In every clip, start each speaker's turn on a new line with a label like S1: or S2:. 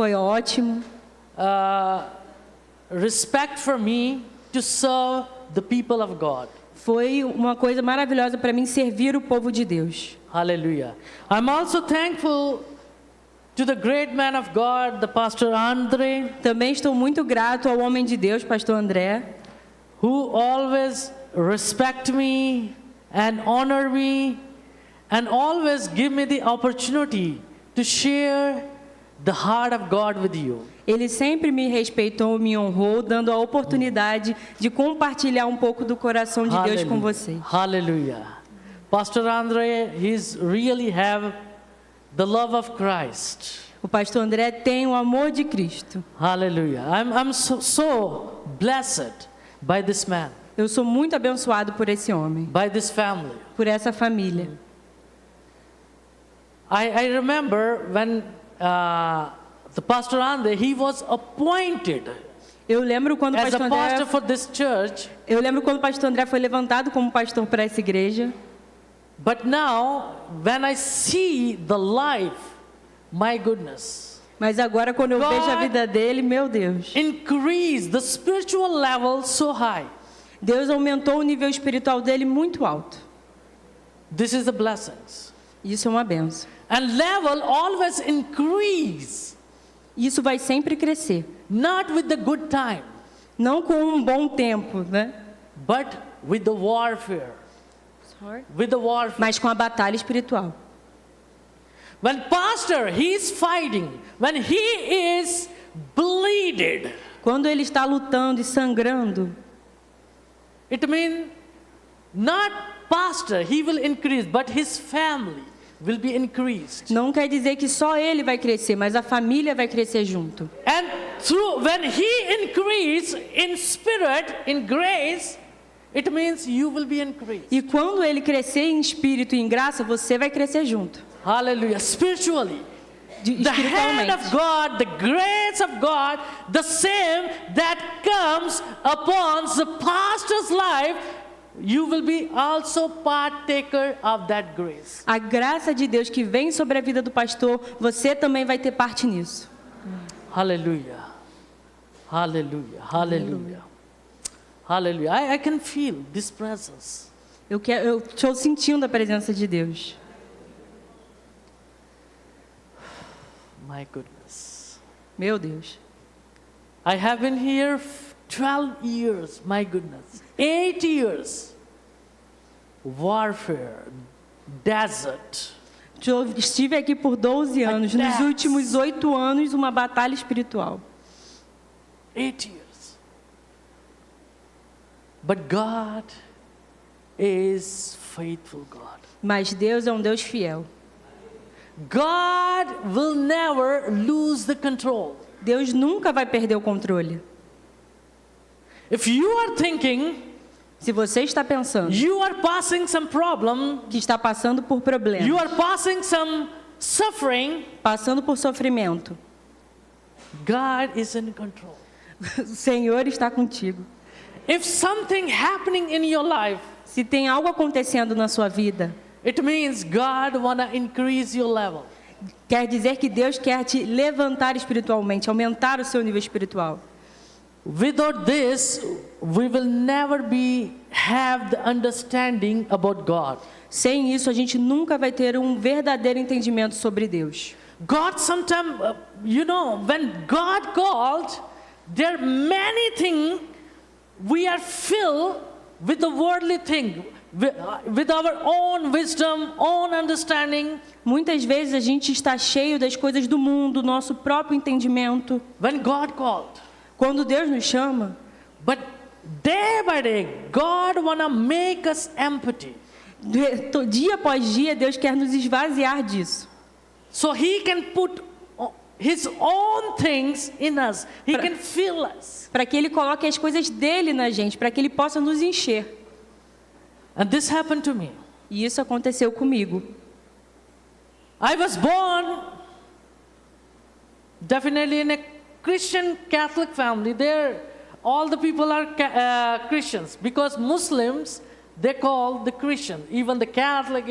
S1: Foi ótimo.
S2: Respect for me to serve the people of God.
S1: Foi uma coisa maravilhosa para mim servir o povo de Deus.
S2: Hallelujah. I'm also thankful to the great man of God, the Pastor Andre,
S1: Também estou muito grato ao homem de Deus, pastor André,
S2: who always respect me and honor me and always give me the opportunity to share the heart of God with you.
S1: ele sempre me respeitou, me honrou, dando a oportunidade de compartilhar um pouco do coração de Deus com vocês.
S2: Hallelujah. Pastor Andre, he's really have the love of Christ.
S1: O pastor André tem o amor de Cristo.
S2: Hallelujah. I'm so blessed by this man,
S1: Eu sou muito abençoado por esse homem,
S2: by this family.
S1: por essa família.
S2: I remember when the Pastor Andre, he was appointed
S1: Eu lembro quando o
S2: as
S1: pastor
S2: a
S1: André,
S2: pastor for this church,
S1: foi levantado como pastor para essa igreja.
S2: but now when I see the life, my goodness,
S1: Mas agora quando eu
S2: God
S1: vejo a vida dele, meu Deus.
S2: increase the spiritual level so high.
S1: Deus aumentou o nível espiritual dele muito alto.
S2: This is the blessings.
S1: Isso é uma benção.
S2: And level always increase,
S1: Isso vai sempre crescer.
S2: not with the good time,
S1: Não com um bom tempo, né?
S2: but with the warfare. With the warfare.
S1: Mas com a batalha espiritual.
S2: When pastor, he is fighting, when he is bleeded,
S1: Quando ele está lutando e sangrando,
S2: it means not pastor, he will increase, but his family will be increased.
S1: não quer dizer que só ele vai crescer, mas a família vai crescer junto.
S2: And when he increase in spirit, in grace, it means you will be increased.
S1: E quando ele crescer em espírito e em graça, você vai crescer junto.
S2: Hallelujah. Spiritually. The hand
S1: Espiritualmente.
S2: of God, the grace of God, the same that comes upon the pastor's life, you will be also partaker of that grace.
S1: A graça de Deus que vem sobre a vida do pastor, você também vai ter parte nisso.
S2: Hallelujah. Hallelujah. Hallelujah. Hallelujah. I can feel this presence.
S1: Eu estou sentindo a presença de Deus.
S2: My goodness.
S1: Meu Deus.
S2: I have been here 12 years, my goodness. 8 years. Warfare, desert.
S1: Eu estive aqui por 12 anos. Nos
S2: Attacks.
S1: últimos 8 anos, uma batalha espiritual.
S2: 8 years. But God is faithful God.
S1: Mas Deus é um Deus fiel.
S2: God will never lose the control.
S1: Deus nunca vai perder o controle.
S2: If you are thinking
S1: Se você está pensando
S2: you are passing some problem,
S1: que está passando por problemas,
S2: you are passing some suffering,
S1: passando por sofrimento,
S2: God is in control.
S1: o Senhor está contigo.
S2: If something happening in your life,
S1: Se tem algo acontecendo na sua vida,
S2: it means God wanna increase your level.
S1: quer dizer que Deus quer te levantar espiritualmente, aumentar o seu nível espiritual.
S2: Without this, we will never have the understanding about God.
S1: Sem isso, a gente nunca vai ter um verdadeiro entendimento sobre Deus.
S2: God sometimes, when God called, there are many things we are filled with the worldly thing, with our own wisdom, own understanding.
S1: Muitas vezes a gente está cheio das coisas do mundo, nosso próprio entendimento.
S2: When God called,
S1: Quando Deus nos chama,
S2: but day by day, God wanna make us empty,
S1: dia após dia, Deus quer nos esvaziar disso.
S2: so He can put His own things in us. He can fill us.
S1: Para que Ele coloque as coisas dele na gente, para que Ele possa nos encher.
S2: And this happened to me.
S1: E isso aconteceu comigo.
S2: I was born definitely in a Christian Catholic family. There, all the people are Christians, because Muslims, they call the Christian, even the Catholic,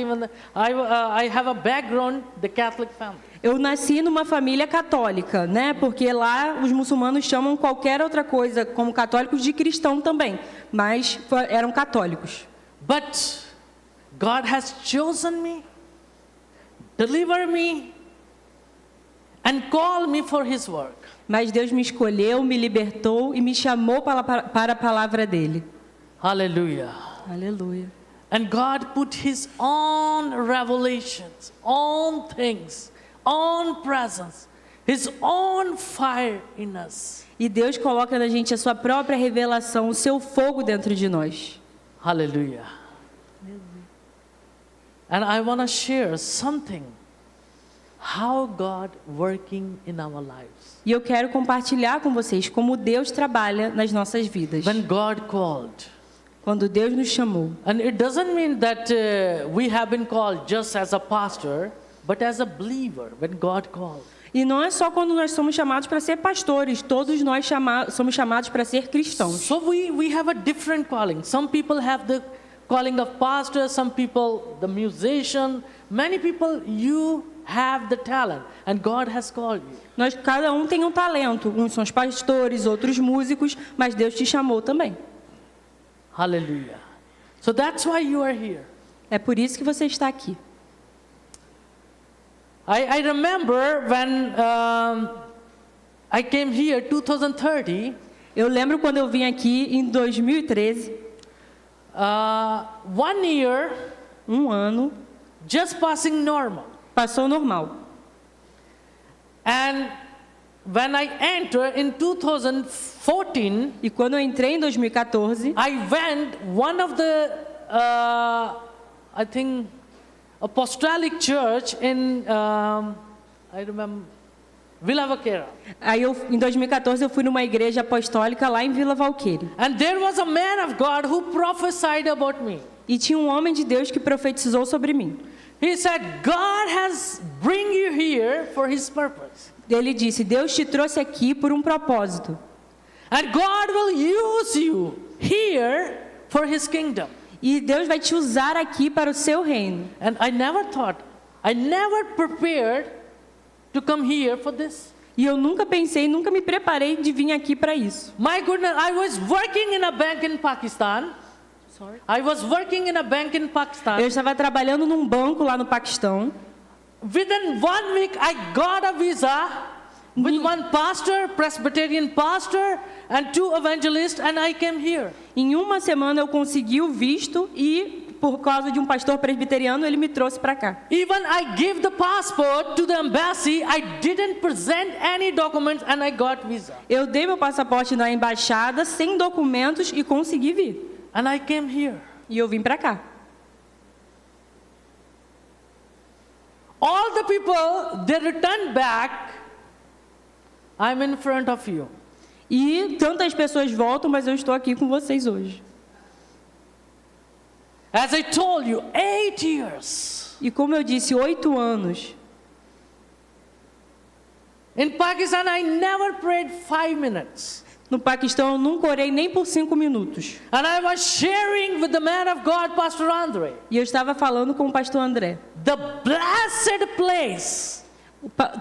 S2: I have a background, the Catholic family.
S1: Eu nasci numa família católica, né? Porque lá os muçulmanos chamam qualquer outra coisa, como católicos, de cristão também, mas eram católicos.
S2: But God has chosen me, delivered me, and called me for His work.
S1: Mas Deus me escolheu, me libertou e me chamou para a palavra dele.
S2: Hallelujah.
S1: Aleluia.
S2: And God put His own revelations, own things, own presence, His own fire in us.
S1: E Deus coloca na gente a sua própria revelação, o seu fogo dentro de nós.
S2: Hallelujah. And I want to share something, how God working in our lives.
S1: E eu quero compartilhar com vocês como Deus trabalha nas nossas vidas.
S2: When God called.
S1: Quando Deus nos chamou.
S2: And it doesn't mean that we have been called just as a pastor, but as a believer when God called.
S1: E não é só quando nós somos chamados para ser pastores, todos nós somos chamados para ser cristãos.
S2: So we have a different calling. Some people have the calling of pastor, some people the musician, many people you have the talent and God has called you.
S1: Cada um tem um talento, uns são os pastores, outros músicos, mas Deus te chamou também.
S2: Hallelujah. So that's why you are here.
S1: É por isso que você está aqui.
S2: I remember when I came here 2030.
S1: Eu lembro quando eu vim aqui em 2013.
S2: 1 year.
S1: Um ano.
S2: Just passing normal.
S1: Passou normal.
S2: And when I entered in 2014.
S1: E quando eu entrei em 2014.
S2: I went one of the I think apostolic church in I remember Vila Vaqueira.
S1: Aí em 2014 eu fui numa igreja apostólica lá em Vila Valqueire.
S2: And there was a man of God who prophesied about me.
S1: E tinha um homem de Deus que profetizou sobre mim.
S2: He said, God has bring you here for His purpose.
S1: Ele disse, Deus te trouxe aqui por um propósito.
S2: And God will use you here for His kingdom.
S1: E Deus vai te usar aqui para o seu reino.
S2: And I never prepared to come here for this.
S1: E eu nunca pensei, nunca me preparei de vir aqui para isso.
S2: My goodness, I was working in a bank in Pakistan.
S1: Sorry.
S2: I was working in a bank in Pakistan.
S1: Eu estava trabalhando num banco lá no Paquistão.
S2: Within 1 week, I got a visa with one pastor, Presbyterian pastor, and 2 evangelists, and I came here.
S1: Em uma semana eu consegui o visto e, por causa de um pastor presbiteriano, ele me trouxe para cá.
S2: Even I gave the passport to the embassy, I didn't present any documents, and I got visa.
S1: Eu dei meu passaporte na embaixada sem documentos e consegui vir.
S2: And I came here.
S1: E eu vim para cá.
S2: All the people, they returned back. I'm in front of you.
S1: E tantas pessoas voltam, mas eu estou aqui com vocês hoje.
S2: As I told you, 8 years.
S1: E como eu disse, 8 anos.
S2: In Pakistan, I never prayed 5 minutes.
S1: No Paquistão, eu nunca orei nem por 5 minutos.
S2: And I was sharing with the man of God, Pastor Andre.
S1: E eu estava falando com o pastor André.
S2: The blessed place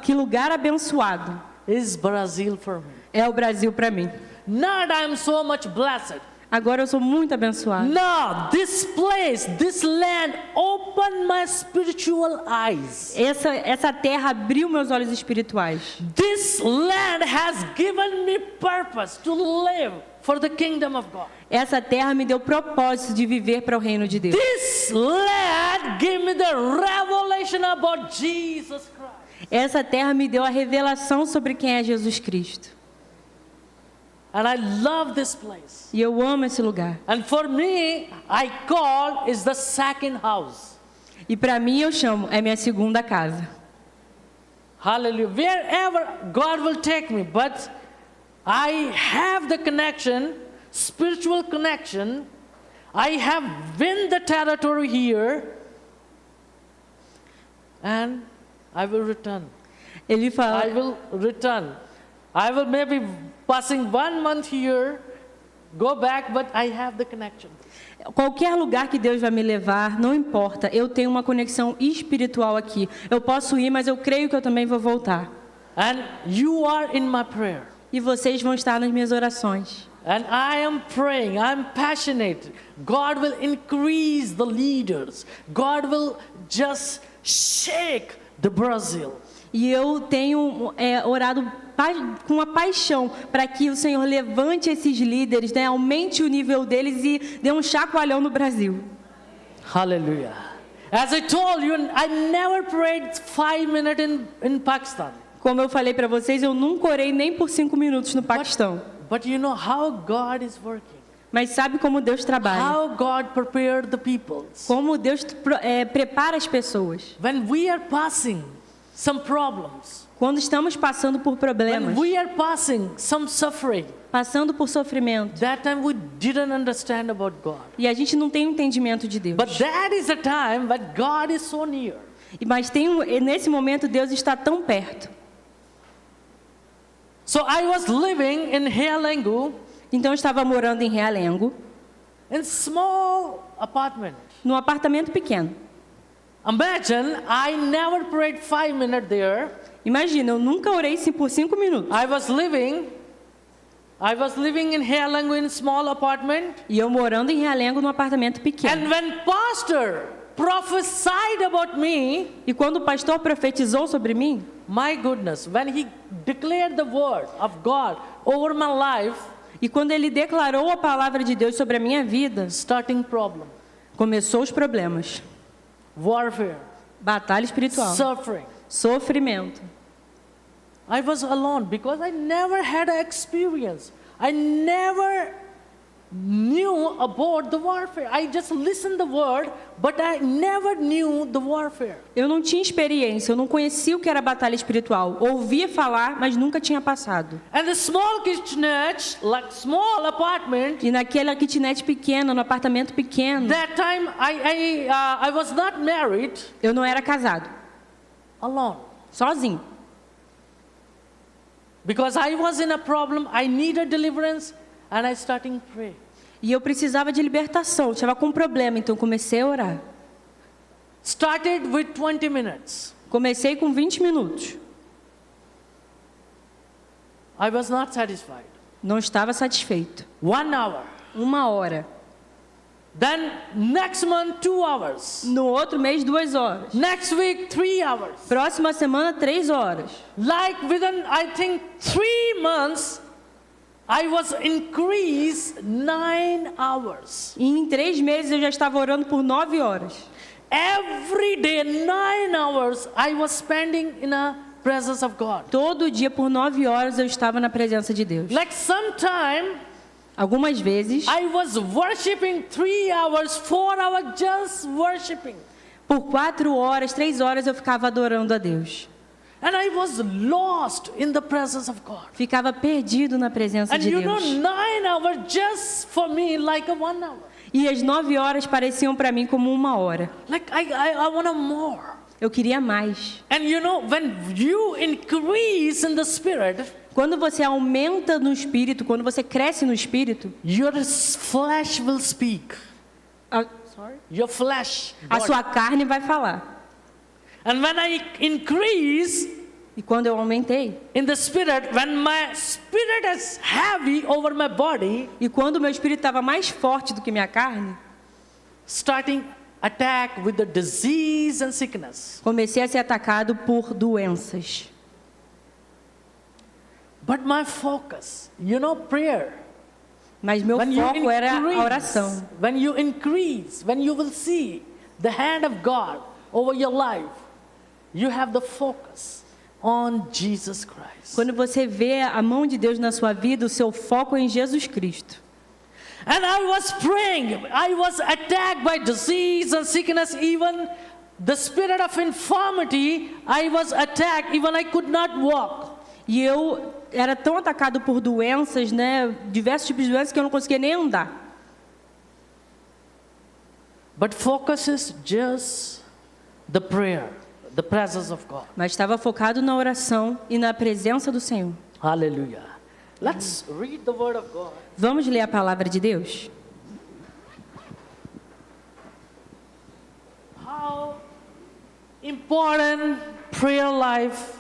S1: Que lugar abençoado
S2: is Brazil for me.
S1: é o Brasil para mim.
S2: Not I'm so much blessed.
S1: Agora eu sou muito abençoado.
S2: No, this place, this land opened my spiritual eyes.
S1: Essa terra abriu meus olhos espirituais.
S2: This land has given me purpose to live for the kingdom of God.
S1: Essa terra me deu propósito de viver para o reino de Deus.
S2: This land gave me the revelation about Jesus Christ.
S1: Essa terra me deu a revelação sobre quem é Jesus Cristo.
S2: And I love this place.
S1: E eu amo esse lugar.
S2: And for me, I call is the second house.
S1: E para mim eu chamo, é minha segunda casa.
S2: Hallelujah. Wherever God will take me, but I have the connection, spiritual connection. I have win the territory here, and I will return.
S1: Ele fala,
S2: I will return. I will maybe passing 1 month here, go back, but I have the connection.
S1: Qualquer lugar que Deus vai me levar, não importa, eu tenho uma conexão espiritual aqui. Eu posso ir, mas eu creio que eu também vou voltar.
S2: And you are in my prayer.
S1: E vocês vão estar nas minhas orações.
S2: And I am praying, I'm passionate. God will increase the leaders. God will just shake the Brazil.
S1: E eu tenho orado com uma paixão para que o Senhor levante esses líderes, né, aumente o nível deles e dê um chacoalhão no Brasil.
S2: Hallelujah. As I told you, I never prayed 5 minutes in Pakistan.
S1: Como eu falei para vocês, eu nunca orei nem por 5 minutos no Paquistão.
S2: But you know how God is working.
S1: Mas sabe como Deus trabalha?
S2: How God prepared the peoples.
S1: Como Deus prepara as pessoas.
S2: When we are passing some problems.
S1: Quando estamos passando por problemas.
S2: When we are passing some suffering.
S1: Passando por sofrimento.
S2: That time we didn't understand about God.
S1: E a gente não tem um entendimento de Deus.
S2: But that is a time when God is so near.
S1: Mas nesse momento Deus está tão perto.
S2: So I was living in Realengo.
S1: Então eu estava morando em Realengo.
S2: In small apartment.
S1: Num apartamento pequeno.
S2: Imagine I never prayed 5 minutes there.
S1: Imagina, eu nunca orei por 5 minutos.
S2: I was living in Realengo in small apartment.
S1: E eu morando em Realengo num apartamento pequeno.
S2: And when pastor prophesied about me,
S1: e quando o pastor profetizou sobre mim,
S2: my goodness, when he declared the word of God over my life,
S1: e quando ele declarou a palavra de Deus sobre a minha vida,
S2: starting problem,
S1: começou os problemas.
S2: Warfare,
S1: batalha espiritual,
S2: suffering,
S1: sofrimento.
S2: I was alone because I never had an experience. I never knew about the warfare. I just listened the word, but I never knew the warfare.
S1: Eu não tinha experiência, eu não conhecia o que era batalha espiritual. Ouvia falar, mas nunca tinha passado.
S2: And the small kitchenette, like small apartment.
S1: E naquela kitnet pequena, no apartamento pequeno.
S2: That time I was not married.
S1: Eu não era casado.
S2: Alone.
S1: Sozinho.
S2: Because I was in a problem, I needed deliverance. And I started to pray.
S1: E eu precisava de libertação, eu estava com um problema, então comecei a orar.
S2: Started with 20 minutes.
S1: Comecei com 20 minutos.
S2: I was not satisfied.
S1: Não estava satisfeito.
S2: 1 hour.
S1: 1 hora.
S2: Then next month 2 hours.
S1: No outro mês 2 horas.
S2: Next week 3 hours.
S1: Próxima semana 3 horas.
S2: Like within I think 3 months I was increased 9 hours.
S1: E em 3 meses eu já estava orando por 9 horas.
S2: Every day 9 hours I was spending in a presence of God.
S1: Todo dia por 9 horas eu estava na presença de Deus.
S2: Like sometime
S1: algumas vezes
S2: I was worshiping 3 hours, 4 hours just worshiping.
S1: Por 4 horas, 3 horas eu ficava adorando a Deus.
S2: And I was lost in the presence of God.
S1: Ficava perdido na presença de
S2: Deus.
S1: Deus.
S2: And you know 9 hours just for me like a 1 hour.
S1: E as 9 horas pareciam para mim como 1 hora.
S2: Like I want more.
S1: Eu queria mais.
S2: And you know when you increase in the spirit,
S1: quando você aumenta no espírito, quando você cresce no espírito,
S2: your flesh will speak. Your flesh.
S1: A sua carne vai falar.
S2: And when I increase,
S1: e quando eu aumentei,
S2: in the spirit, when my spirit is heavy over my body,
S1: e quando o meu espírito estava mais forte do que minha carne,
S2: starting attack with the disease and sickness.
S1: Comecei a ser atacado por doenças.
S2: But my focus, you know, prayer.
S1: Mas meu foco era a oração.
S2: When you increase, when you will see the hand of God over your life, you have the focus on Jesus Christ.
S1: Quando você vê a mão de Deus na sua vida, o seu foco é em Jesus Cristo.
S2: And I was praying. I was attacked by disease and sickness, even the spirit of infirmity. I was attacked, even I could not walk.
S1: E eu era tão atacado por doenças, né, diversos tipos de doenças que eu não conseguia nem andar.
S2: But focus is just the prayer, the presence of God.
S1: Mas estava focado na oração e na presença do Senhor.
S2: Hallelujah. Let's read the word of God.
S1: Vamos ler a palavra de Deus?
S2: How important prayer life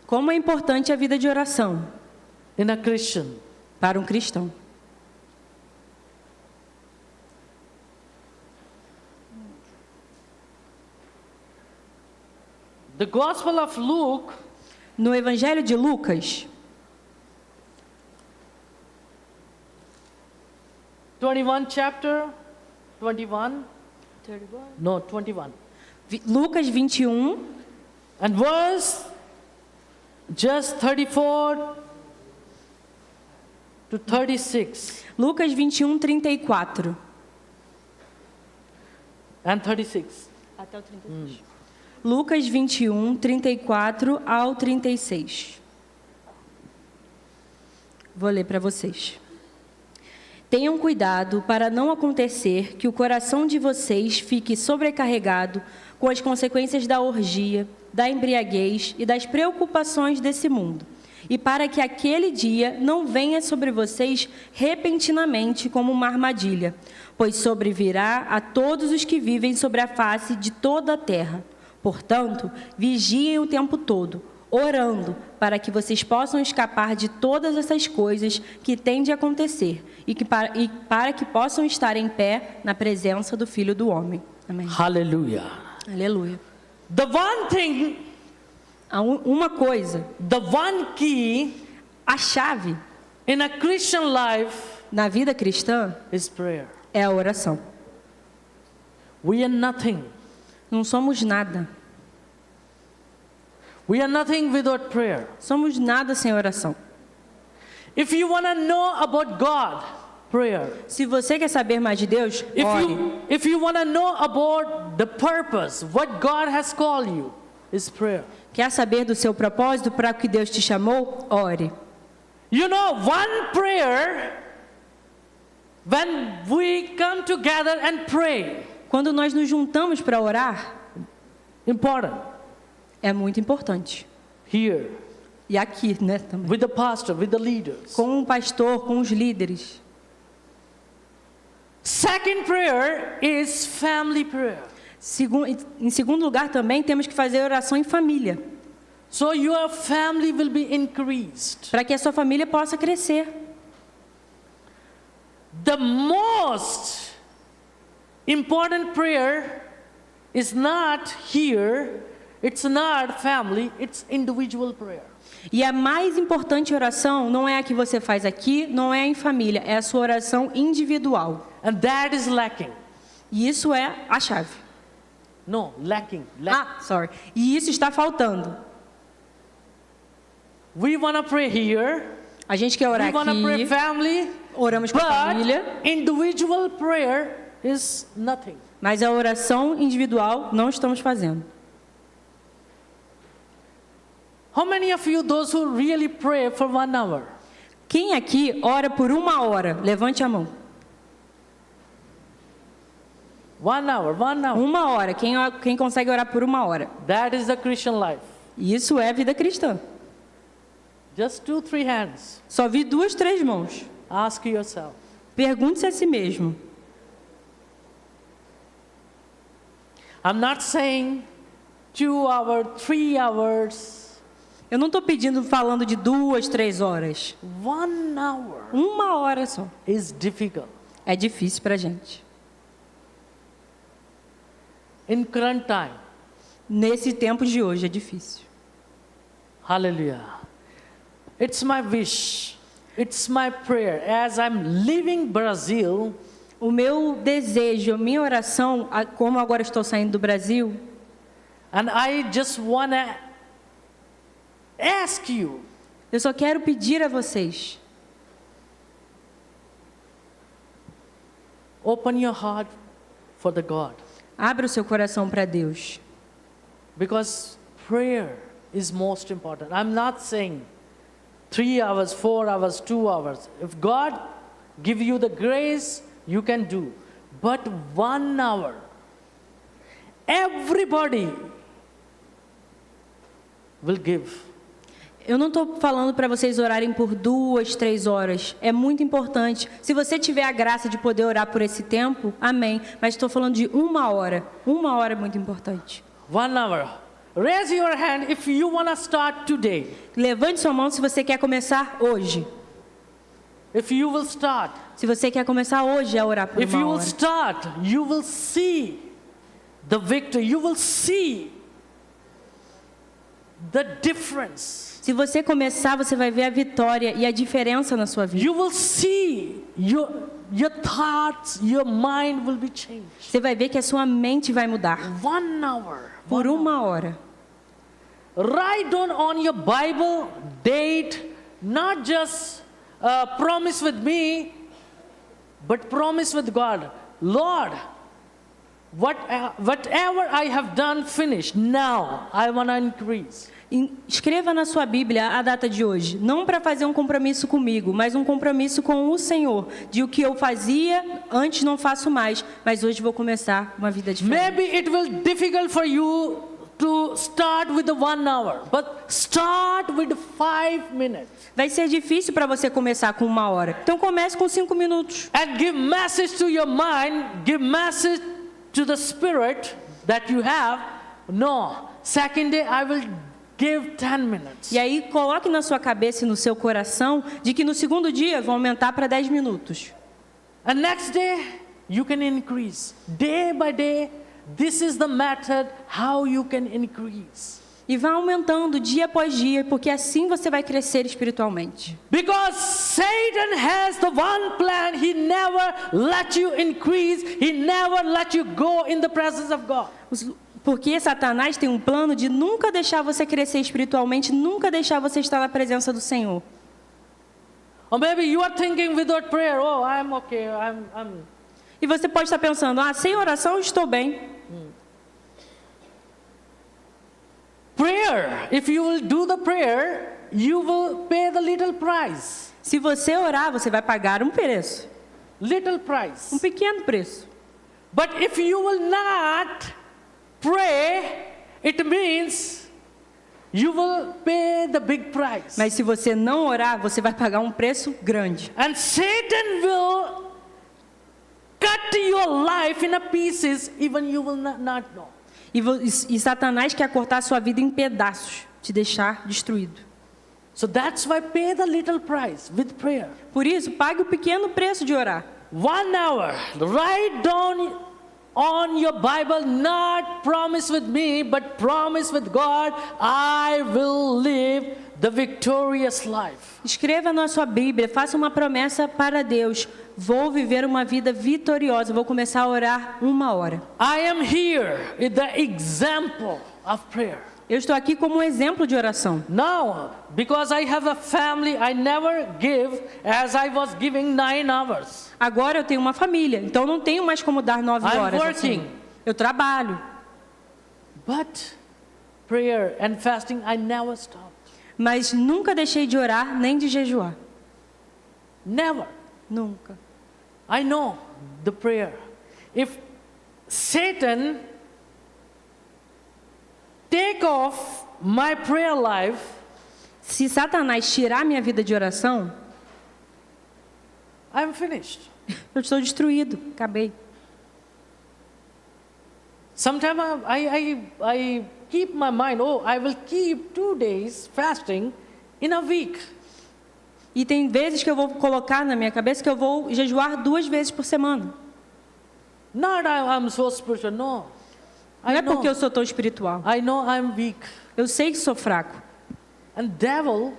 S1: Como é importante a vida de oração
S2: in a Christian.
S1: para um cristão.
S2: The Gospel of Luke,
S1: No Evangelho de Lucas,
S2: 21 chapter, 21? No, 21.
S1: Lucas 21,
S2: And verse just 34 to 36
S1: Lucas 21, 34.
S2: and 36.
S1: Até o 36. Lucas 21, 34 ao 36. Vou ler para vocês. Tenham cuidado para não acontecer que o coração de vocês fique sobrecarregado com as consequências da orgia, da embriaguez e das preocupações desse mundo, e para que aquele dia não venha sobre vocês repentinamente como uma armadilha, pois sobrevirá a todos os que vivem sobre a face de toda a terra. Portanto, vigiem o tempo todo, orando, para que vocês possam escapar de todas essas coisas que têm de acontecer e para que possam estar em pé na presença do Filho do Homem. Amém.
S2: Hallelujah.
S1: Aleluia.
S2: The one thing,
S1: Uma coisa,
S2: the one key
S1: a chave
S2: in a Christian life
S1: na vida cristã
S2: is prayer.
S1: é a oração.
S2: We are nothing.
S1: Não somos nada.
S2: We are nothing without prayer.
S1: Somos nada sem oração.
S2: If you want to know about God, prayer.
S1: Se você quer saber mais de Deus, ore.
S2: If you want to know about the purpose, what God has called you, is prayer.
S1: Quer saber do seu propósito para o que Deus te chamou? Ore.
S2: You know, one prayer, when we come together and pray,
S1: Quando nós nos juntamos para orar,
S2: important,
S1: é muito importante.
S2: here,
S1: E aqui, né, também.
S2: with the pastor, with the leaders.
S1: Com o pastor, com os líderes.
S2: Second prayer is family prayer.
S1: Em segundo lugar, também temos que fazer oração em família,
S2: So your family will be increased.
S1: para que a sua família possa crescer.
S2: The most important prayer is not here, it's not family, it's individual prayer.
S1: E a mais importante oração não é a que você faz aqui, não é em família, é a sua oração individual.
S2: And that is lacking.
S1: E isso é a chave.
S2: No, lacking.
S1: Sorry. E isso está faltando.
S2: We want to pray here.
S1: A gente quer orar
S2: We want to pray
S1: aqui,
S2: family.
S1: oramos com a família,
S2: But individual prayer is nothing.
S1: mas a oração individual não estamos fazendo.
S2: How many of you, those who really pray for 1 hour?
S1: Quem aqui ora por 1 hora? Levante a mão.
S2: 1 hour, 1 hour.
S1: 1 hora. Quem consegue orar por 1 hora?
S2: That is the Christian life.
S1: Isso é vida cristã.
S2: Just 2, 3 hands.
S1: Só vi 2, 3 mãos.
S2: Ask yourself.
S1: Pergunte-se a si mesmo.
S2: I'm not saying 2 hours, 3 hours.
S1: Eu não estou falando de 2, 3 horas.
S2: 1 hour
S1: 1 hora só.
S2: is difficult.
S1: É difícil para a gente.
S2: In current time.
S1: Nesse tempo de hoje é difícil.
S2: Hallelujah. It's my wish. It's my prayer. As I'm leaving Brazil,
S1: O meu desejo, a minha oração, como agora estou saindo do Brasil,
S2: and I just want to ask you,
S1: eu só quero pedir a vocês,
S2: open your heart for the God.
S1: abra o seu coração para Deus.
S2: Because prayer is most important. I'm not saying 3 hours, 4 hours, 2 hours. If God give you the grace, you can do. But 1 hour, everybody will give.
S1: Eu não estou falando para vocês orarem por 2, 3 horas. É muito importante. Se você tiver a graça de poder orar por esse tempo, amém. Mas estou falando de 1 hora. 1 hora é muito importante.
S2: 1 hour. Raise your hand if you want to start today.
S1: Levante sua mão se você quer começar hoje.
S2: If you will start.
S1: Se você quer começar hoje a orar por
S2: If
S1: 1
S2: you will
S1: hora.
S2: start, you will see the victory. You will see the difference.
S1: Se você começar, você vai ver a vitória e a diferença na sua vida.
S2: You will see your thoughts, your mind will be changed.
S1: Você vai ver que a sua mente vai mudar
S2: 1 hour.
S1: por 1 hora.
S2: Write down on your Bible date, not just promise with me, but promise with God. Lord, whatever I have done, finished. Now I want to increase.
S1: Escreva na sua Bíblia a data de hoje, não para fazer um compromisso comigo, mas um compromisso com o Senhor, de o que eu fazia antes não faço mais, mas hoje vou começar uma vida diferente.
S2: Maybe it will be difficult for you to start with the 1 hour, but start with 5 minutes.
S1: Vai ser difícil para você começar com 1 hora, então comece com 5 minutos.
S2: And give message to your mind, give message to the spirit that you have. No, second day I will give 10 minutes.
S1: E aí coloque na sua cabeça e no seu coração de que no segundo dia vão aumentar para 10 minutos.
S2: And next day you can increase. Day by day, this is the method how you can increase.
S1: E vá aumentando dia após dia, porque assim você vai crescer espiritualmente.
S2: Because Satan has the one plan, he never let you increase, he never let you go in the presence of God.
S1: Porque Satanás tem um plano de nunca deixar você crescer espiritualmente, nunca deixar você estar na presença do Senhor.
S2: Or maybe you are thinking without prayer, oh, I'm okay, I'm.
S1: E você pode estar pensando, sem oração eu estou bem.
S2: Prayer, if you will do the prayer, you will pay the little price.
S1: Se você orar, você vai pagar um preço.
S2: Little price.
S1: Um pequeno preço.
S2: But if you will not pray, it means you will pay the big price.
S1: Mas se você não orar, você vai pagar um preço grande.
S2: And Satan will cut your life in pieces, even you will not know.
S1: E Satanás quer cortar sua vida em pedaços, te deixar destruído.
S2: So that's why pay the little price with prayer.
S1: Por isso, pague o pequeno preço de orar.
S2: 1 hour. Write down on your Bible, not promise with me, but promise with God, I will live the victorious life.
S1: Escreva na sua Bíblia, faça uma promessa para Deus. Vou viver uma vida vitoriosa, vou começar a orar 1 hora.
S2: I am here with the example of prayer.
S1: Eu estou aqui como um exemplo de oração.
S2: Now, because I have a family, I never give as I was giving 9 hours.
S1: Agora eu tenho uma família, então não tenho mais como dar 9
S2: I'm
S1: horas.
S2: working.
S1: Assim. Eu trabalho.
S2: But prayer and fasting, I never stopped.
S1: Mas nunca deixei de orar, nem de jejuar.
S2: Never.
S1: Nunca.
S2: I know the prayer. If Satan take off my prayer life,
S1: se Satanás tirar minha vida de oração,
S2: I'm finished.
S1: Eu estou destruído, acabei.
S2: Sometimes I keep my mind, I will keep 2 days fasting in a week.
S1: E tem vezes que eu vou colocar na minha cabeça que eu vou jejuar 2 vezes por semana.
S2: Not I'm so spiritual, no.
S1: Não é porque eu sou tão espiritual.
S2: I know I'm weak.
S1: Eu sei que sou fraco.
S2: And devil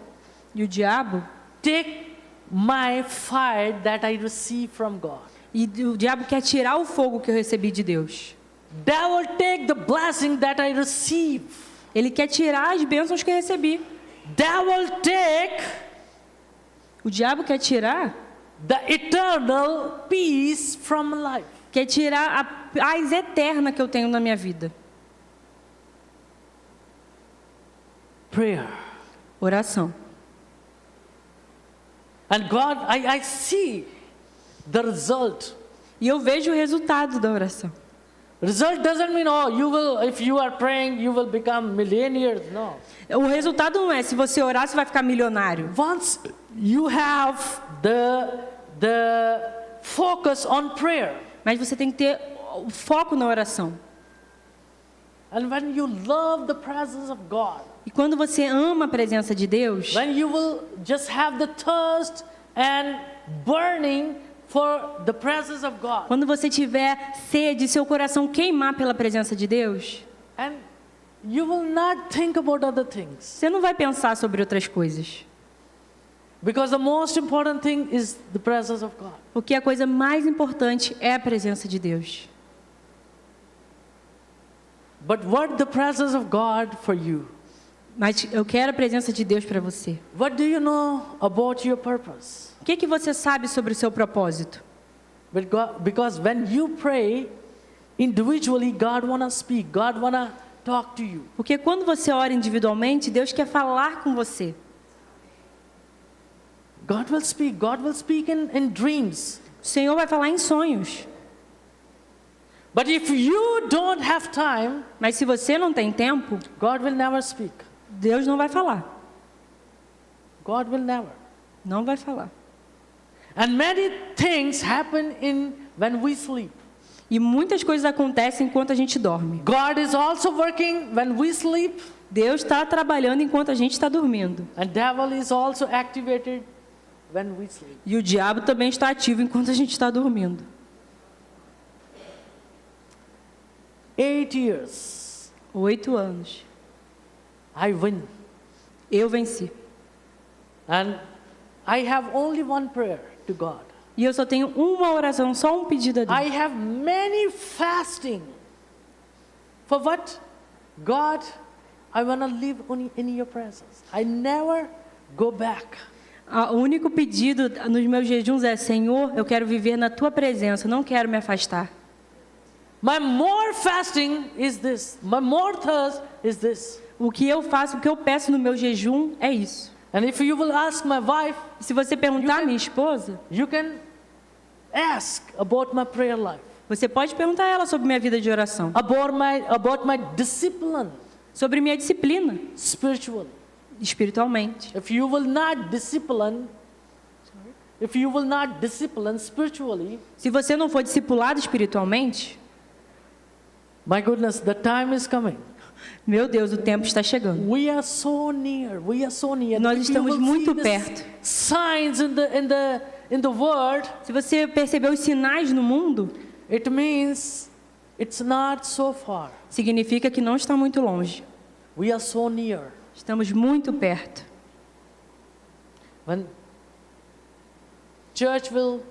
S1: E o diabo
S2: take my fire that I receive from God.
S1: E o diabo quer tirar o fogo que eu recebi de Deus.
S2: Devil take the blessing that I receive.
S1: Ele quer tirar as bênçãos que eu recebi.
S2: Devil take
S1: O diabo quer tirar
S2: the eternal peace from life.
S1: Quer tirar a paz eterna que eu tenho na minha vida.
S2: Prayer.
S1: Oração.
S2: And God, I see the result.
S1: E eu vejo o resultado da oração.
S2: Result doesn't mean, oh, you will, if you are praying, you will become millionaires. No.
S1: O resultado não é se você orar, você vai ficar milionário.
S2: Once you have the focus on prayer,
S1: Mas você tem que ter o foco na oração.
S2: and when you love the presence of God,
S1: E quando você ama a presença de Deus,
S2: when you will just have the thirst and burning for the presence of God,
S1: quando você tiver sede, seu coração queimar pela presença de Deus,
S2: and you will not think about other things,
S1: você não vai pensar sobre outras coisas.
S2: because the most important thing is the presence of God.
S1: Porque a coisa mais importante é a presença de Deus.
S2: But what the presence of God for you?
S1: Mas eu quero a presença de Deus para você.
S2: What do you know about your purpose?
S1: O que você sabe sobre o seu propósito?
S2: Because when you pray individually, God wanna speak. God wanna talk to you.
S1: Porque quando você ora individualmente, Deus quer falar com você.
S2: God will speak. God will speak in dreams.
S1: O Senhor vai falar em sonhos.
S2: But if you don't have time,
S1: Mas se você não tem tempo,
S2: God will never speak.
S1: Deus não vai falar.
S2: God will never.
S1: Não vai falar.
S2: And many things happen when we sleep.
S1: E muitas coisas acontecem enquanto a gente dorme.
S2: God is also working when we sleep,
S1: Deus está trabalhando enquanto a gente está dormindo.
S2: and devil is also activated when we sleep.
S1: E o diabo também está ativo enquanto a gente está dormindo.
S2: 8 years,
S1: 8 anos.
S2: I win.
S1: Eu venci.
S2: And I have only one prayer to God.
S1: E eu só tenho uma oração, só um pedido a Deus.
S2: I have many fasting. For what? God, I want to live in your presence. I never go back.
S1: O único pedido nos meus jejuns é: Senhor, eu quero viver na tua presença, não quero me afastar.
S2: My more fasting is this. My more thirst is this.
S1: O que eu faço, o que eu peço no meu jejum é isso.
S2: And if you will ask my wife,
S1: E se você perguntar à minha esposa,
S2: you can ask about my prayer life,
S1: você pode perguntar a ela sobre minha vida de oração,
S2: about my discipline
S1: sobre minha disciplina
S2: spiritually.
S1: espiritualmente.
S2: If you will not discipline spiritually,
S1: Se você não for discipulado espiritualmente,
S2: my goodness, the time is coming.
S1: meu Deus, o tempo está chegando.
S2: We are so near. We are so near.
S1: Nós
S2: If you
S1: estamos
S2: will
S1: muito
S2: see the
S1: perto.
S2: signs in the world,
S1: Se você perceber os sinais no mundo,
S2: it means it's not so far.
S1: significa que não está muito longe.
S2: We are so near.
S1: Estamos muito perto.
S2: When church will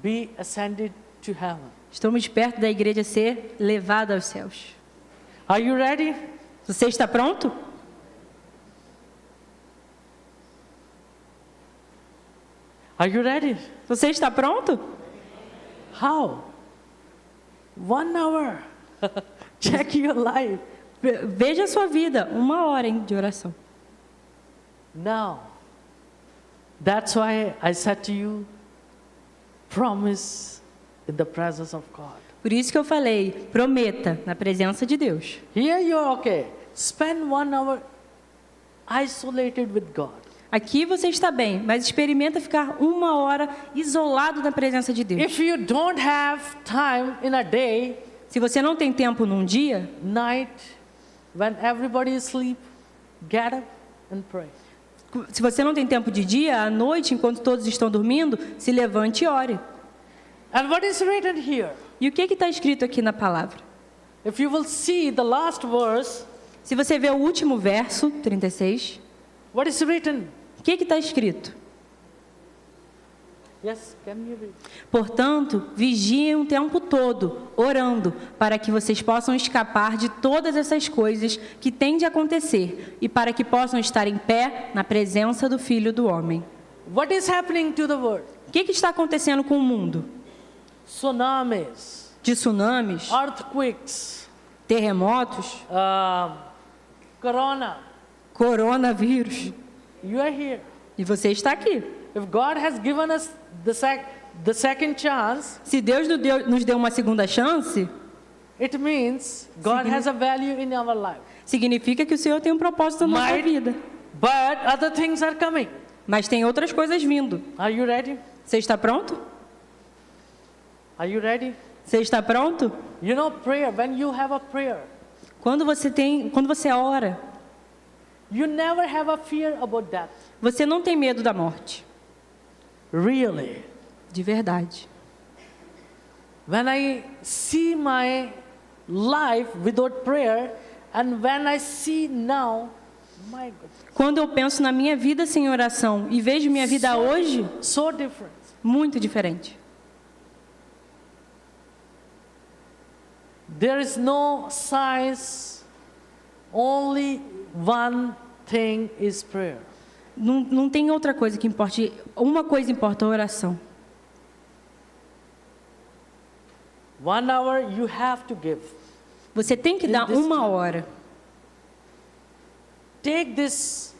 S2: be ascended to heaven.
S1: Estamos perto da igreja ser levada aos céus.
S2: Are you ready?
S1: Você está pronto?
S2: Are you ready?
S1: Você está pronto?
S2: How? 1 hour. Check your life.
S1: Veja a sua vida, 1 hora de oração.
S2: Now, that's why I said to you, promise in the presence of God.
S1: Por isso que eu falei, prometa na presença de Deus.
S2: Here you are okay. Spend 1 hour isolated with God.
S1: Aqui você está bem, mas experimenta ficar 1 hora isolado na presença de Deus.
S2: If you don't have time in a day,
S1: Se você não tem tempo num dia,
S2: night, when everybody is asleep, get up and pray.
S1: se você não tem tempo de dia, à noite, enquanto todos estão dormindo, se levante e ore.
S2: And what is written here?
S1: E o que está escrito aqui na palavra?
S2: If you will see the last verse,
S1: Se você ver o último verso, 36,
S2: what is written?
S1: o que está escrito?
S2: Yes, can you read?
S1: Portanto, vigiem o tempo todo, orando, para que vocês possam escapar de todas essas coisas que têm de acontecer e para que possam estar em pé na presença do Filho do Homem.
S2: What is happening to the world?
S1: O que está acontecendo com o mundo?
S2: Tsunamis,
S1: De tsunamis,
S2: earthquakes,
S1: terremotos,
S2: corona.
S1: coronavírus.
S2: You are here.
S1: E você está aqui.
S2: If God has given us the second chance,
S1: Se Deus nos deu uma segunda chance,
S2: it means God has a value in our life.
S1: significa que o Senhor tem um propósito na nossa vida.
S2: But other things are coming.
S1: Mas tem outras coisas vindo.
S2: Are you ready?
S1: Você está pronto?
S2: Are you ready?
S1: Você está pronto?
S2: You know prayer, when you have a prayer,
S1: Quando você ora,
S2: you never have a fear about death.
S1: você não tem medo da morte.
S2: Really.
S1: De verdade.
S2: When I see my life without prayer, and when I see now, my God,
S1: Quando eu penso na minha vida sem oração e vejo minha vida hoje,
S2: so different.
S1: muito diferente.
S2: There is no science, only one thing is prayer.
S1: Não tem outra coisa que importe. Uma coisa importa, a oração.
S2: 1 hour you have to give.
S1: Você tem que dar uma hora.
S2: Take this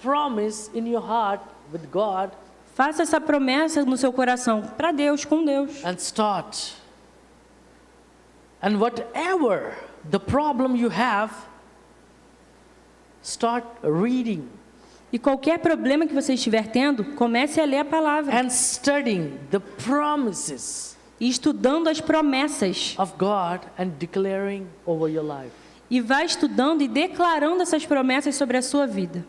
S2: promise in your heart with God
S1: Faça essa promessa no seu coração, para Deus, com Deus.
S2: and start. And whatever the problem you have, start reading
S1: E qualquer problema que você estiver tendo, comece a ler a palavra.
S2: and studying the promises
S1: E estudando as promessas.
S2: of God and declaring over your life.
S1: E vá estudando e declarando essas promessas sobre a sua vida.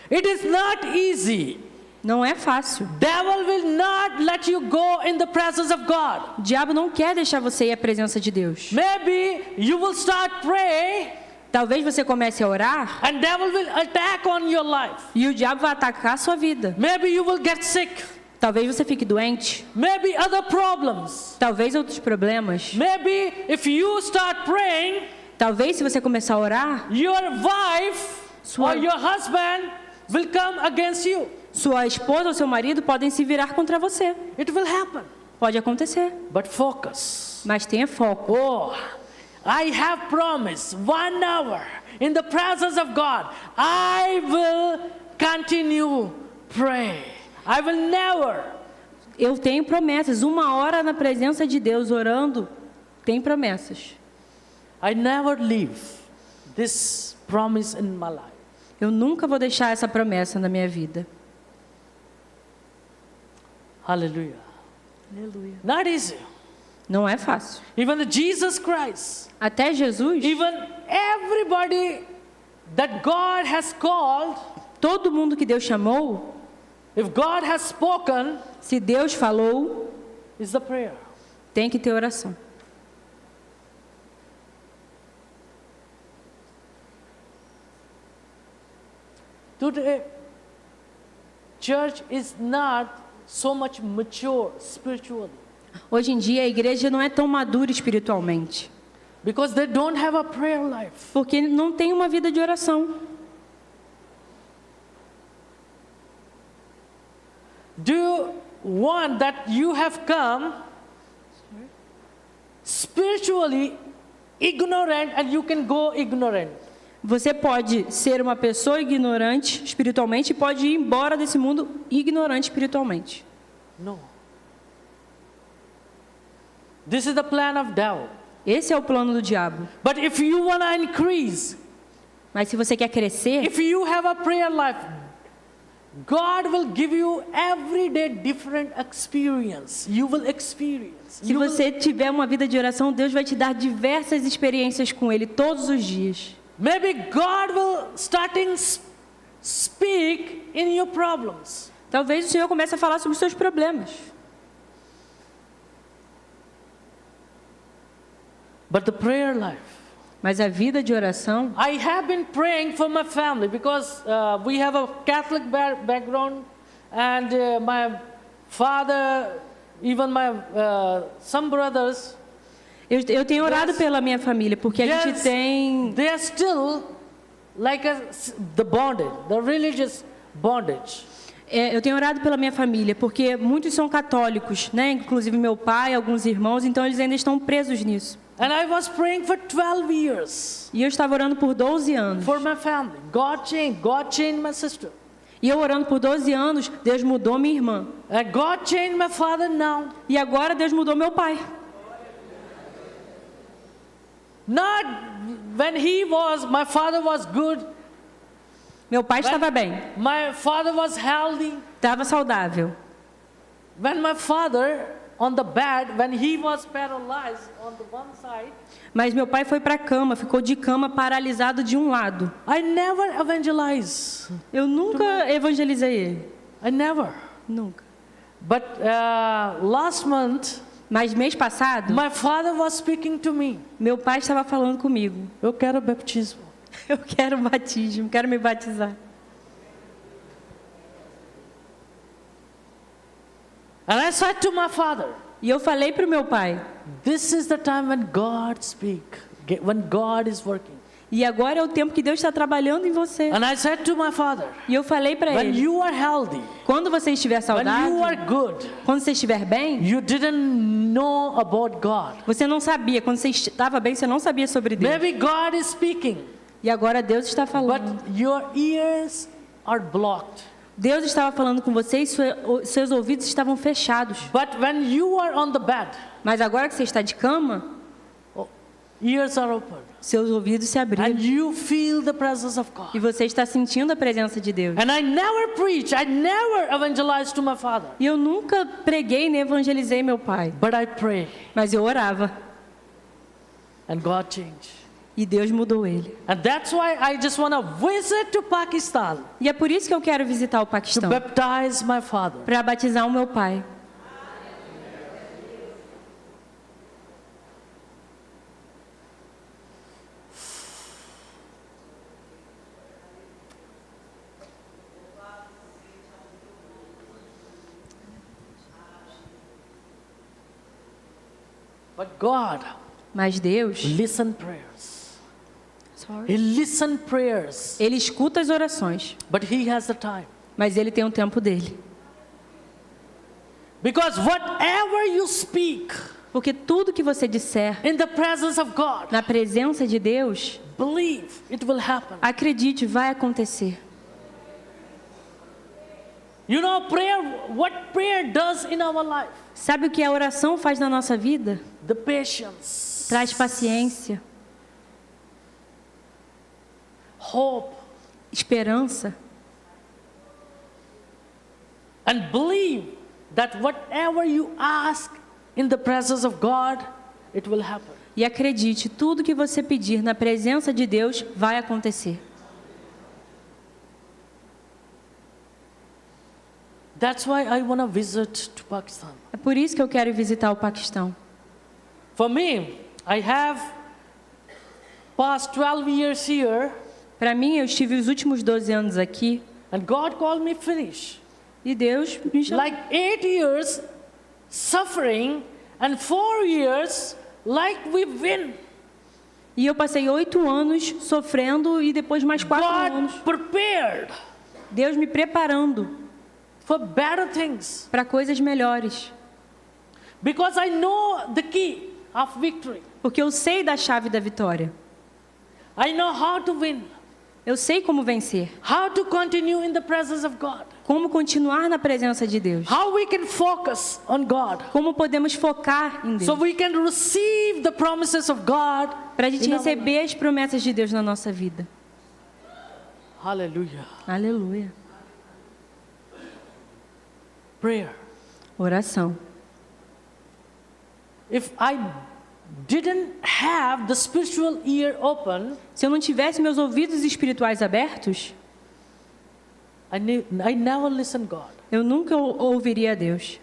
S2: It is not easy.
S1: Não é fácil.
S2: Devil will not let you go in the presence of God.
S1: O diabo não quer deixar você ir à presença de Deus.
S2: Maybe you will start praying
S1: Talvez você comece a orar
S2: and devil will attack on your life.
S1: e o diabo vai atacar a sua vida.
S2: Maybe you will get sick.
S1: Talvez você fique doente.
S2: Maybe other problems.
S1: Talvez outros problemas.
S2: Maybe if you start praying,
S1: Talvez se você começar a orar,
S2: your wife
S1: Sua-
S2: or your husband will come against you.
S1: sua esposa ou seu marido podem se virar contra você.
S2: It will happen.
S1: Pode acontecer.
S2: But focus.
S1: Mas tenha foco.
S2: Oh, I have promised 1 hour in the presence of God. I will continue pray. I will never.
S1: Eu tenho promessas. Uma hora na presença de Deus orando, tem promessas.
S2: I never leave this promise in my life.
S1: Eu nunca vou deixar essa promessa na minha vida.
S2: Hallelujah.
S1: Aleluia.
S2: Not easy.
S1: Não é fácil.
S2: Even Jesus Christ,
S1: Até Jesus,
S2: even everybody that God has called,
S1: todo mundo que Deus chamou,
S2: if God has spoken,
S1: se Deus falou,
S2: is the prayer.
S1: tem que ter oração.
S2: Today, church is not so much mature spiritually
S1: Hoje em dia a igreja não é tão madura espiritualmente,
S2: because they don't have a prayer life.
S1: porque não tem uma vida de oração.
S2: Do you want that you have come spiritually ignorant and you can go ignorant?
S1: Você pode ser uma pessoa ignorante espiritualmente e pode ir embora desse mundo ignorante espiritualmente.
S2: No. This is the plan of devil.
S1: Esse é o plano do diabo.
S2: But if you want to increase,
S1: Mas se você quer crescer,
S2: if you have a prayer life, God will give you every day different experience. You will experience.
S1: se você tiver uma vida de oração, Deus vai te dar diversas experiências com Ele todos os dias.
S2: Maybe God will starting speak in your problems.
S1: Talvez o Senhor comece a falar sobre os seus problemas.
S2: But the prayer life.
S1: Mas a vida de oração,
S2: I have been praying for my family because we have a Catholic background, and my father, even my some brothers,
S1: eu tenho orado
S2: Yes.
S1: pela minha família, porque a gente tem...
S2: they are still like the bondage, the religious bondage.
S1: Eu tenho orado pela minha família, porque muitos são católicos, né? Inclusive meu pai, alguns irmãos, então eles ainda estão presos nisso.
S2: And I was praying for 12 years
S1: E eu estava orando por 12 anos.
S2: for my family. God changed my sister.
S1: E eu orando por 12 anos, Deus mudou minha irmã.
S2: And God changed my father now.
S1: E agora Deus mudou meu pai.
S2: Not when my father was good.
S1: Meu pai estava bem,
S2: My father was healthy.
S1: estava saudável.
S2: When my father on the bed, when he was paralyzed on the one side,
S1: Mas meu pai foi para a cama, ficou de cama paralisado de um lado.
S2: I never evangelize.
S1: Eu nunca evangelizei ele.
S2: I never.
S1: Nunca.
S2: But last month,
S1: Mas mês passado,
S2: my father was speaking to me.
S1: meu pai estava falando comigo.
S2: Eu quero batismo.
S1: Eu quero batismo, quero me batizar.
S2: And I said to my father,
S1: E eu falei para o meu pai,
S2: this is the time when God speaks, when God is working.
S1: e agora é o tempo que Deus está trabalhando em você.
S2: And I said to my father,
S1: E eu falei para
S2: when
S1: ele,
S2: you are healthy,
S1: quando você estiver
S2: when
S1: saudável,
S2: you are good,
S1: quando você estiver bem,
S2: you didn't know about God.
S1: você não sabia. Quando você estava bem, você não sabia sobre Deus.
S2: Maybe God is speaking,
S1: E agora Deus está
S2: but
S1: falando.
S2: your ears are blocked.
S1: Deus estava falando com você e seus ouvidos estavam fechados.
S2: But when you are on the bed,
S1: Mas agora que você está de cama,
S2: ears are open.
S1: seus ouvidos se
S2: And
S1: abriram.
S2: you feel the presence of
S1: E
S2: God.
S1: você está sentindo a presença de Deus.
S2: And I never preach, I never evangelized to my father.
S1: E eu nunca preguei nem evangelizei meu pai.
S2: But I pray,
S1: Mas eu orava.
S2: and God changed.
S1: E Deus mudou ele.
S2: And that's why I just want to visit to Pakistan
S1: E é por isso que eu quero visitar o
S2: to
S1: Paquistão.
S2: baptize my father.
S1: Para batizar o meu pai.
S2: But God
S1: Mas Deus,
S2: listen prayers. He listen prayers,
S1: Ele escuta as orações.
S2: but He has the time.
S1: Mas Ele tem o tempo dele.
S2: Because whatever you speak
S1: Porque tudo que você disser
S2: in the presence of God,
S1: na presença de Deus,
S2: believe it will happen.
S1: acredite, vai acontecer.
S2: You know, what prayer does in our life?
S1: Sabe o que a oração faz na nossa vida?
S2: The patience,
S1: Traz paciência,
S2: hope,
S1: esperança.
S2: and believe that whatever you ask in the presence of God, it will happen.
S1: E acredite, tudo que você pedir na presença de Deus vai acontecer.
S2: That's why I want to visit to Pakistan.
S1: É por isso que eu quero visitar o Paquistão.
S2: For me, I have past 12 years here,
S1: Para mim, eu estive os últimos 12 anos aqui
S2: and God called me finish.
S1: e Deus me chamou.
S2: Like 8 years suffering, and 4 years like we win.
S1: E eu passei 8 anos sofrendo e depois mais 4 anos.
S2: God prepared
S1: Deus me preparando
S2: for better things.
S1: para coisas melhores.
S2: Because I know the key of victory.
S1: Porque eu sei da chave da vitória.
S2: I know how to win.
S1: Eu sei como vencer.
S2: How to continue in the presence of God.
S1: Como continuar na presença de Deus.
S2: How we can focus on God.
S1: Como podemos focar em Deus.
S2: So we can receive the promises of God.
S1: Para a gente
S2: in our
S1: receber as promessas de Deus na nossa vida.
S2: life. Hallelujah.
S1: Aleluia.
S2: Prayer.
S1: Oração.
S2: If I didn't have the spiritual ear open,
S1: Se eu não tivesse meus ouvidos espirituais abertos,
S2: I never listen God.
S1: eu nunca ouviria a Deus.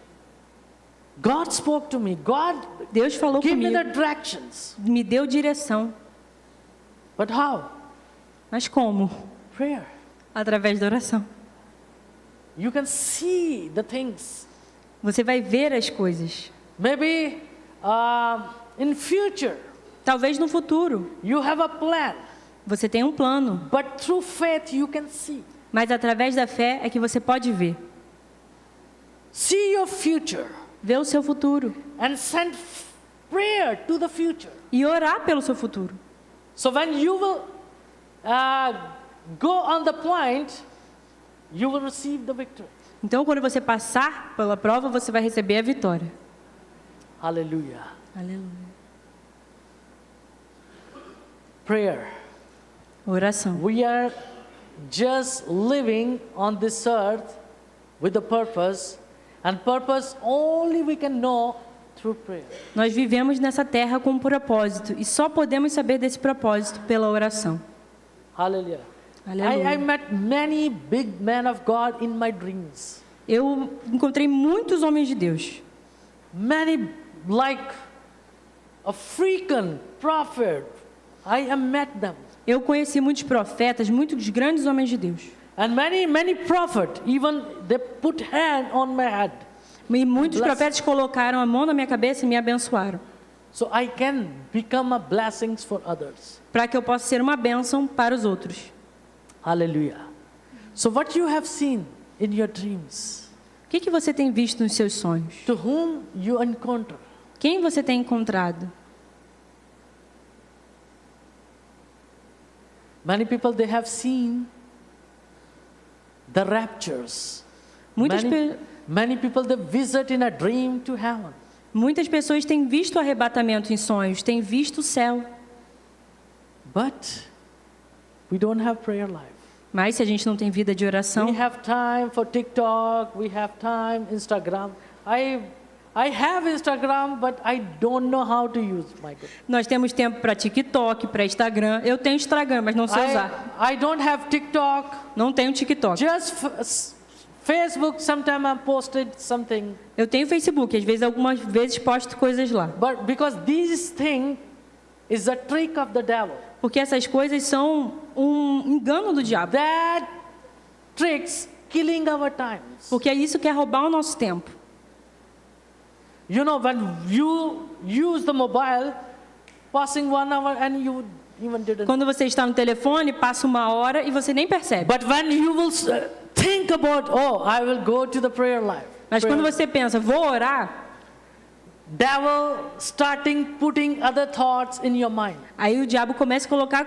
S2: God spoke to me. God
S1: Deus falou
S2: gave me
S1: comigo,
S2: the directions.
S1: me deu direção.
S2: But how?
S1: Mas como?
S2: Prayer.
S1: Através da oração.
S2: You can see the things.
S1: Você vai ver as coisas.
S2: Maybe in future
S1: Talvez no futuro.
S2: you have a plan,
S1: Você tem um plano.
S2: but through faith you can see.
S1: Mas através da fé é que você pode ver.
S2: See your future
S1: Ver o seu futuro.
S2: and send prayer to the future.
S1: E orar pelo seu futuro.
S2: So when you will go on the point, you will receive the victory.
S1: Então, quando você passar pela prova, você vai receber a vitória.
S2: Hallelujah.
S1: Aleluia.
S2: Prayer.
S1: Oração.
S2: We are just living on this earth with a purpose, and purpose only we can know through prayer.
S1: Nós vivemos nessa terra com um propósito e só podemos saber desse propósito pela oração.
S2: Hallelujah.
S1: Aleluia.
S2: I met many big men of God in my dreams.
S1: Eu encontrei muitos homens de Deus.
S2: Many like African prophet. I have met them.
S1: Eu conheci muitos profetas, muitos grandes homens de Deus.
S2: And many prophet, even they put hand on my head.
S1: E muitos profetas colocaram a mão na minha cabeça e me abençoaram.
S2: So I can become a blessings for others.
S1: Para que eu possa ser uma bênção para os outros.
S2: Hallelujah. So what you have seen in your dreams,
S1: O que você tem visto nos seus sonhos?
S2: to whom you encounter,
S1: Quem você tem encontrado?
S2: many people they have seen the raptures.
S1: Muitas,
S2: Many people they visit in a dream to heaven.
S1: muitas pessoas têm visto o arrebatamento em sonhos, têm visto o céu.
S2: But we don't have prayer life.
S1: Mas se a gente não tem vida de oração,
S2: We have time for TikTok, we have time Instagram. I have Instagram, but I don't know how to use, my God.
S1: nós temos tempo para TikTok, para Instagram. Eu tenho Instagram, mas não sei usar.
S2: I don't have TikTok.
S1: Não tenho TikTok.
S2: Just Facebook, sometimes I posted something.
S1: Eu tenho Facebook, às vezes algumas vezes posto coisas lá.
S2: But because this thing is a trick of the devil.
S1: Porque essas coisas são um engano do diabo.
S2: That tricks killing our times.
S1: Porque é isso que é roubar o nosso tempo.
S2: You know, when you use the mobile, passing 1 hour and you even didn't.
S1: Quando você está no telefone, passa 1 hora e você nem percebe.
S2: But when you will think about, oh, I will go to the prayer life.
S1: Mas quando você pensa, vou orar,
S2: Devil starting putting other thoughts in your mind.
S1: aí o diabo começa a colocar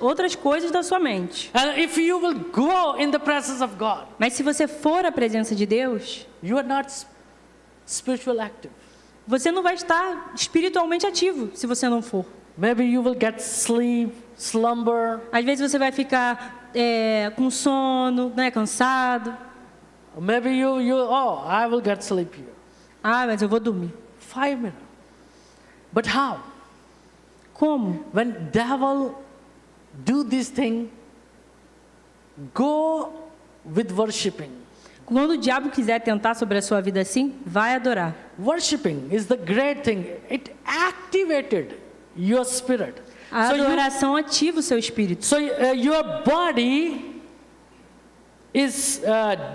S1: outras coisas da sua mente.
S2: And if you will go in the presence of God,
S1: Mas se você for à presença de Deus,
S2: you are not spiritual active.
S1: você não vai estar espiritualmente ativo se você não for.
S2: Maybe you will get sleep, slumber.
S1: Às vezes você vai ficar com sono, né, cansado.
S2: Maybe oh, I will get sleep here.
S1: Ah, mas eu vou dormir.
S2: 5 minutes. But how?
S1: Como?
S2: When devil do this thing, go with worshiping.
S1: Quando o diabo quiser tentar sobre a sua vida assim, vai adorar.
S2: Worshiping is the great thing. It activated your spirit.
S1: A adoração ativa o seu espírito.
S2: So your body is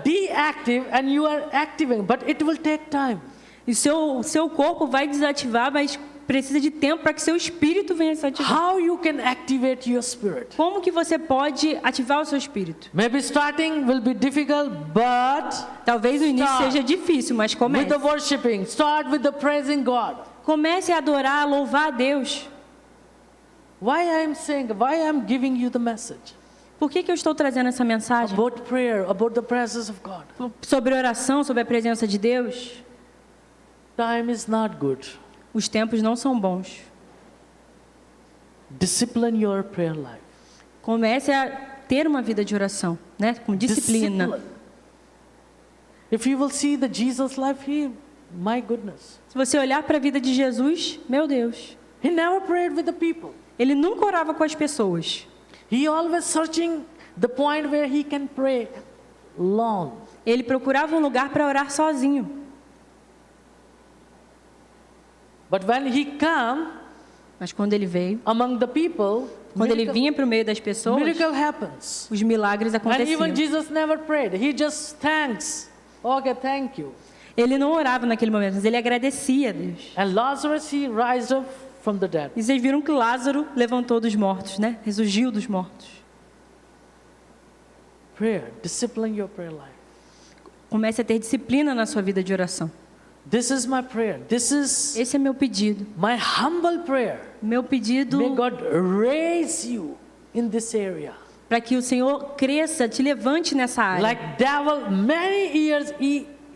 S2: deactive and you are activating, but it will take time.
S1: E seu corpo vai desativar, mas precisa de tempo para que seu espírito venha se ativar.
S2: How you can activate your spirit?
S1: Como que você pode ativar o seu espírito?
S2: Maybe starting will be difficult, but
S1: Talvez o início
S2: Start
S1: seja difícil, mas
S2: with
S1: comece.
S2: the worshiping, start with the praising God.
S1: Comece a adorar, a louvar a Deus.
S2: Why I'm giving you the message
S1: Por que eu estou trazendo essa mensagem?
S2: about prayer, about the presence of God?
S1: Sobre oração, sobre a presença de Deus.
S2: Time is not good.
S1: Os tempos não são bons.
S2: Discipline your prayer life.
S1: Comece a ter uma vida de oração, né? Com disciplina.
S2: Discipline. If you will see the Jesus life, my goodness,
S1: Se você olhar para a vida de Jesus, meu Deus,
S2: he never prayed with the people.
S1: ele nunca orava com as pessoas.
S2: He always searching the point where he can pray alone.
S1: Ele procurava um lugar para orar sozinho.
S2: But when he come
S1: Mas quando ele veio,
S2: among the people,
S1: quando ele vinha para o meio das pessoas,
S2: miracle happens.
S1: os milagres
S2: And
S1: aconteciam.
S2: even Jesus never prayed. He just thanks. Okay, thank you.
S1: Ele não orava naquele momento, mas ele agradecia a Deus.
S2: And Lazarus, he rised up from the dead.
S1: E vocês viram que Lázaro levantou dos mortos, né? Ressurgiu dos mortos.
S2: Prayer, discipline your prayer life.
S1: Comece a ter disciplina na sua vida de oração.
S2: This is my prayer. This is
S1: Esse é meu pedido.
S2: my humble prayer.
S1: Meu pedido
S2: May God raise you in this area.
S1: para que o Senhor cresça, te levante nessa área.
S2: Like devil, many years,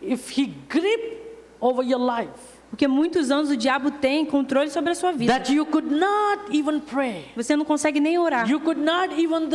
S2: if he grip over your life,
S1: Porque muitos anos o diabo tem controle sobre a sua vida.
S2: that you could not even pray.
S1: Você não consegue nem orar.
S2: You could not even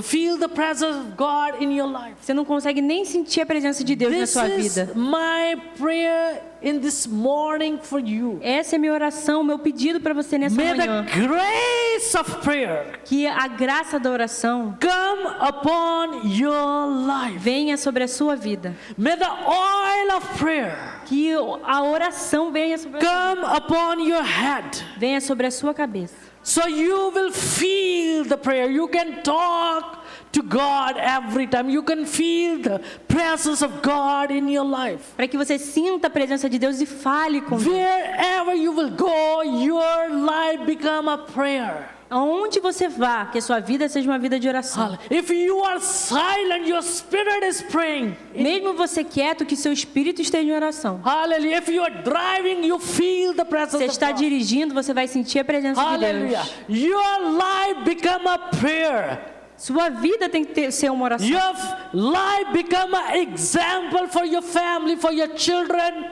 S2: feel the presence of God in your life.
S1: Você não consegue nem sentir a presença de Deus na
S2: This
S1: sua
S2: is
S1: vida.
S2: my prayer in this morning for you.
S1: Essa é minha oração, meu pedido para você nessa
S2: May
S1: manhã.
S2: the grace of prayer
S1: Que a graça da oração
S2: come upon your life.
S1: venha sobre a sua vida.
S2: May the oil of prayer
S1: Que a oração venha sobre a sua
S2: come upon your head.
S1: venha sobre a sua cabeça.
S2: So you will feel the prayer. You can talk to God every time. You can feel the presence of God in your life.
S1: Para que você sinta a presença de Deus e fale com Deus.
S2: Wherever you will go, your life become a prayer.
S1: Aonde você vá, que a sua vida seja uma vida de oração.
S2: If you are silent, your spirit is praying.
S1: Mesmo você quieto, que seu espírito esteja em oração.
S2: Hallelujah. If you are driving, you feel the presence
S1: Você
S2: of
S1: está
S2: God.
S1: dirigindo, você vai sentir a presença de
S2: Hallelujah.
S1: Deus.
S2: Your life become a prayer.
S1: Sua vida tem que ser uma oração.
S2: Your life become an example for your family, for your children,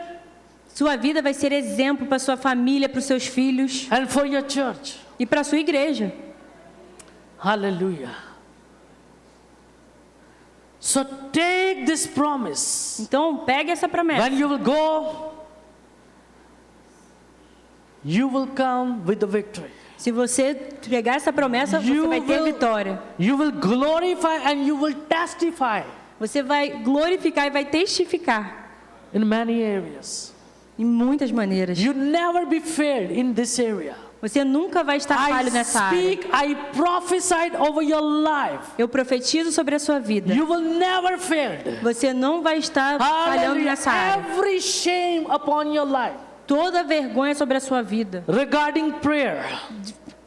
S1: Sua vida vai ser exemplo para sua família, para os seus filhos
S2: and for your church.
S1: e para a sua igreja.
S2: Hallelujah. So take this promise.
S1: Então, pegue essa promessa.
S2: When you will go, you will come with the victory.
S1: Se você pegar essa promessa, você vai ter vitória.
S2: You will glorify and you will testify
S1: Você vai glorificar e vai testificar
S2: in many areas.
S1: em muitas maneiras.
S2: You never be failed in this area.
S1: Você nunca vai estar falho nessa área.
S2: I prophesied over your life.
S1: Eu profetizo sobre a sua vida.
S2: You will never fail.
S1: Você não vai estar falhando
S2: Hallelujah.
S1: nessa área.
S2: Every shame upon your life
S1: Toda vergonha sobre a sua vida
S2: regarding prayer.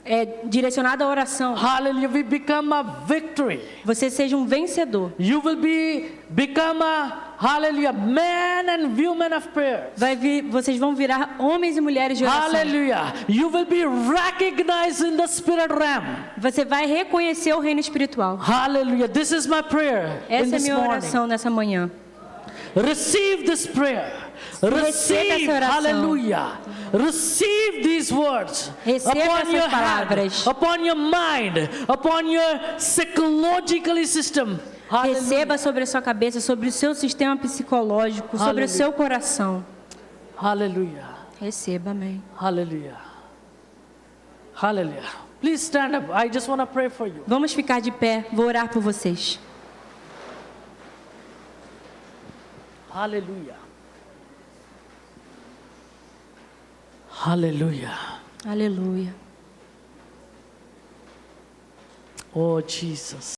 S1: é direcionada à oração.
S2: Hallelujah. We become a victory.
S1: Você seja um vencedor.
S2: You will become a hallelujah man and woman of prayer.
S1: Vocês vão virar homens e mulheres de oração.
S2: Hallelujah. You will be recognized in the spirit realm.
S1: Você vai reconhecer o reino espiritual.
S2: Hallelujah. This is my prayer in
S1: Essa é a
S2: this
S1: minha
S2: morning.
S1: oração nessa manhã.
S2: Receive this prayer. Receive,
S1: essa oração.
S2: hallelujah. Receive these words
S1: Receba
S2: upon
S1: essas
S2: your
S1: palavras.
S2: head, upon your mind, upon your psychological system. Hallelujah.
S1: Receba sobre a sua cabeça, sobre o seu sistema psicológico, sobre o
S2: Aleluia.
S1: seu coração.
S2: Hallelujah.
S1: Receba, amém.
S2: Hallelujah. Hallelujah. Please stand up. I just want to pray for you.
S1: Vamos ficar de pé, vou orar por vocês.
S2: Hallelujah. Hallelujah.
S1: Aleluia.
S2: Oh, Jesus.